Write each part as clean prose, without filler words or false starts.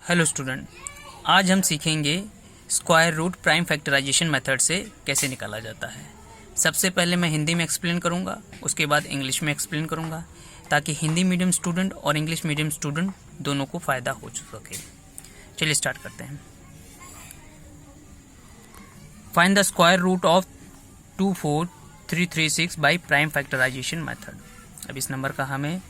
Hello student, आज हम सीखेंगे square root prime factorization method से कैसे निकाला जाता है। सबसे पहले मैं हिंदी में एक्सप्लेन करूंगा, उसके बाद इंग्लिश में एक्सप्लेन करूंगा, ताकि हिंदी मीडियम स्टूडेंट और इंग्लिश मीडियम स्टूडेंट दोनों को फ़ायदा हो सके। चलिए स्टार्ट करते हैं। Find the square root of 24336 by prime factorization method. अब इस नंबर का हमें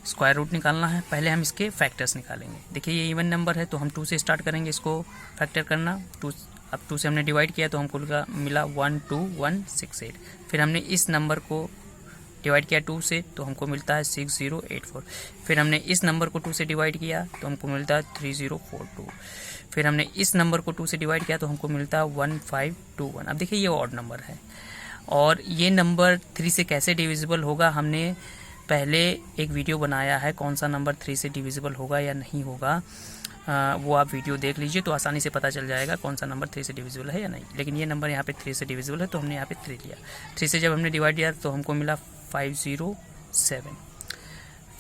स्क्वायर रूट निकालना है। पहले हम इसके फैक्टर्स निकालेंगे। देखिए ये इवन नंबर है तो हम 2 से स्टार्ट करेंगे इसको फैक्टर करना। 2 से हमने डिवाइड किया तो हमको मिला 12168। फिर हमने इस नंबर को डिवाइड किया 2 से तो हमको मिलता है 6084। फिर हमने इस नंबर को 2 से डिवाइड किया तो हमको मिलता है 3042। फिर हमने इस नंबर को 2 से डिवाइड किया तो हमको मिलता है 1521। अब देखिए ये ऑड नंबर है और ये नंबर 3 से कैसे डिविजिबल होगा, हमने पहले एक वीडियो बनाया है कौन सा नंबर 3 से डिविजिबल होगा या नहीं होगा। वो आप वीडियो देख लीजिए तो आसानी से पता चल जाएगा कौन सा नंबर 3 से डिविजिबल है या नहीं। लेकिन ये नंबर यहाँ पे 3 से डिविजिबल है तो हमने यहाँ पे 3 लिया। 3 से जब हमने डिवाइड किया तो हमको मिला 507।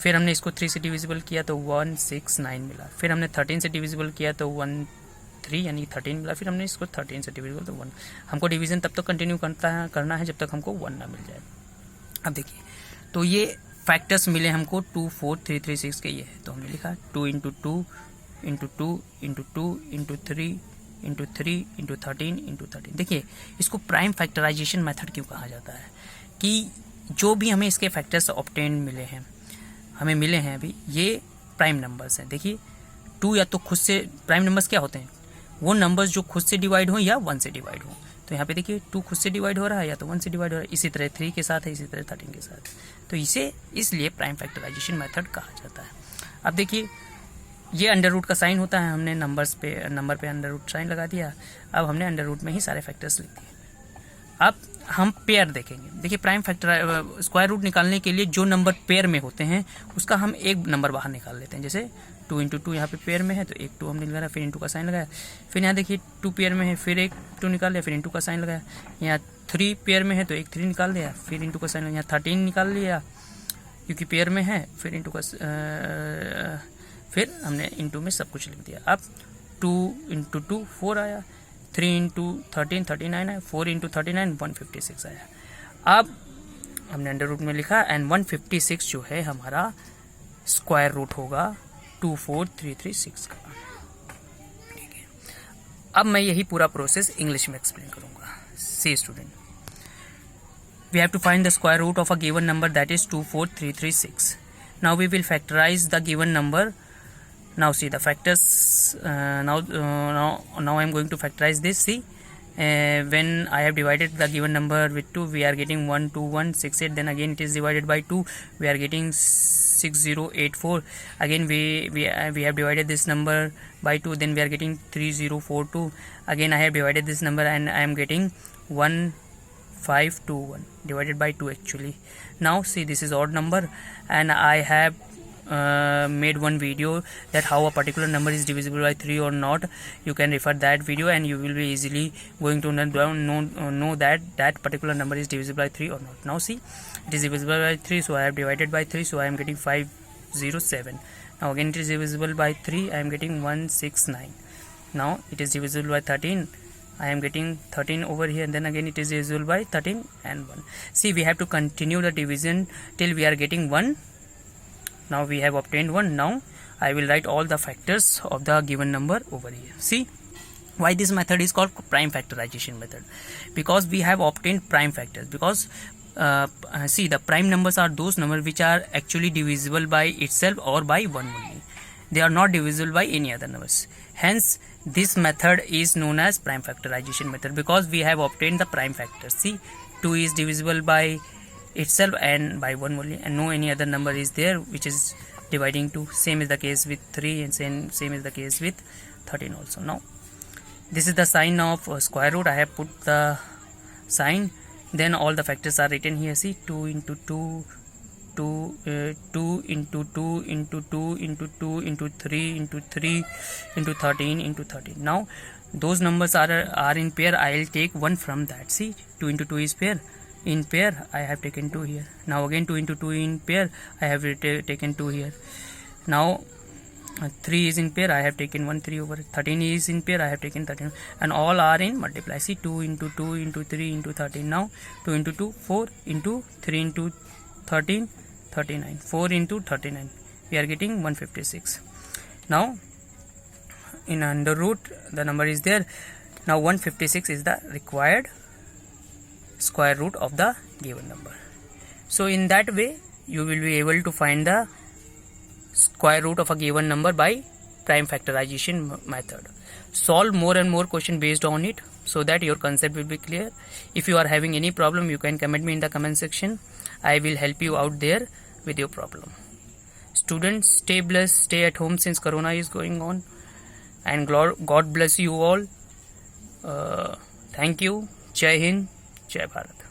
फिर हमने इसको 3 से डिविजिबल किया तो 169 मिला। फिर हमने 13 से डिविजिबल किया तो 13 यानी 13 मिला। फिर हमने इसको 13 से डिविजिबल तो 1। हमको डिवीजन तब तक कंटिन्यू करना है जब तक हमको 1 ना मिल जाए। अब देखिए तो ये फैक्टर्स मिले हमको 24336 के, ये है तो हमने लिखा 2 into 2 into 2 into 2 into 3 into 3 into 13 into 13। देखिए इसको प्राइम फैक्टराइजेशन मेथड क्यों कहा जाता है कि जो भी हमें इसके फैक्टर्स ऑब्टेन मिले हैं अभी ये प्राइम नंबर्स हैं। देखिए 2 या तो खुद से, प्राइम नंबर्स क्या होते हैं, वो नंबर्स जो खुद से डिवाइड हो या 1 से डिवाइड हो। तो यहाँ पे देखिए 2 खुद से डिवाइड हो रहा है या तो 1 से डिवाइड हो रहा है। इसी तरह 3 के साथ है, इसी तरह 13 के साथ। तो इसे इसलिए प्राइम फैक्टराइजेशन मेथड कहा जाता है। अब देखिए ये अंडर रूट का साइन होता है, हमने नंबर पे अंडर रूट साइन लगा दिया। अब हमने अंडर रूट में ही सारे फैक्टर्स लिख दिए। अब हम पेयर देखेंगे। देखिए प्राइम फैक्टर स्क्वायर रूट निकालने के लिए जो नंबर पेयर में होते हैं उसका हम एक नंबर बाहर निकाल लेते हैं। जैसे 2 इंटू 2 यहाँ पे पेयर में है तो एक 2 हमने लगाया, फिर इंटू का साइन लगाया। फिर यहाँ देखिए 2 पेयर में है, फिर एक 2 निकाल लिया, फिर इंटू का साइन लगाया। यहाँ 3 पेयर में है तो एक 3 निकाल लिया, फिर इंटू का साइन लगाया। यहाँ 13 निकाल लिया क्योंकि पेयर में है, फिर इंटू का फिर हमने इंटू में सब कुछ लिख दिया। अब 2 इंटू 2 4 आया, 3 इंटू 13 39 आया, 4 इंटू 39 156 आया। अब हमने अंडर रूट में लिखा एंड 156 जो है हमारा स्क्वायर रूट होगा 24336 का। ठीक है, अब मैं यही पूरा प्रोसेस इंग्लिश में एक्सप्लेन करूंगा। सी student, we have to find the square root of a given number, that is 24336. Now we will factorize the given number. Now see the factors. Now I am going to factorize this. See, when I have divided the given number with 2, we are getting 12168. Then again it is divided by 2, we are getting 6084. Again we have divided this number by 2, then we are getting 3042. Again I have divided this number and I am getting 1521 divided by 2 actually. Now see, this is odd number and I have made one video that how a particular number is divisible by 3 or not. You can refer that video and you will be easily going to know that particular number is divisible by 3 or not. Now see, it is divisible by 3, so I have divided by 3, so I am getting 507. Now again it is divisible by 3, I am getting 169. Now it is divisible by 13, I am getting 13 over here, and then again it is divisible by 13 and 1. See, we have to continue the division till we are getting 1. Now we have obtained 1. Now I will write all the factors of the given number over here. See, why this method is called prime factorization method? Because we have obtained prime factors. Because see, the prime numbers are those numbers which are actually divisible by itself or by 1 only. They are not divisible by any other numbers. Hence, this method is known as prime factorization method because we have obtained the prime factors. See, 2 is divisible by itself and by 1 only, and no any other number is there which is dividing 2. Same is the case with 3 and same is the case with 13 also. Now, this is the sign of square root. I have put the sign. Then all the factors are written here. See, 2 into 2. 2 into 2 into 2 into 2 into 3 into 3 into 13 into 13. Now those numbers are in pair. I will take one from that. See, 2 into 2 is pair. In pair I have taken 2 here. Now again 2 into 2 in pair I have taken 2 here. Now 3 is in pair, I have taken 1 3 over 13 is in pair, I have taken 13, and all are in multiply. See, 2 into 2 into 3 into 13. Now 2 into 2 4 into 3 into 13 39, 4 into 39, we are getting 156. Now in under root the number is there. Now 156 is the required square root of the given number. So in that way you will be able to find the square root of a given number by prime factorization method. Solve more and more question based on it so that your concept will be clear. If you are having any problem, you can comment me in the comment section. I will help you out there with your problem. Students, stay blessed, stay at home since corona is going on, and God bless you all. Thank you. Jai Hind, Jai Bharat.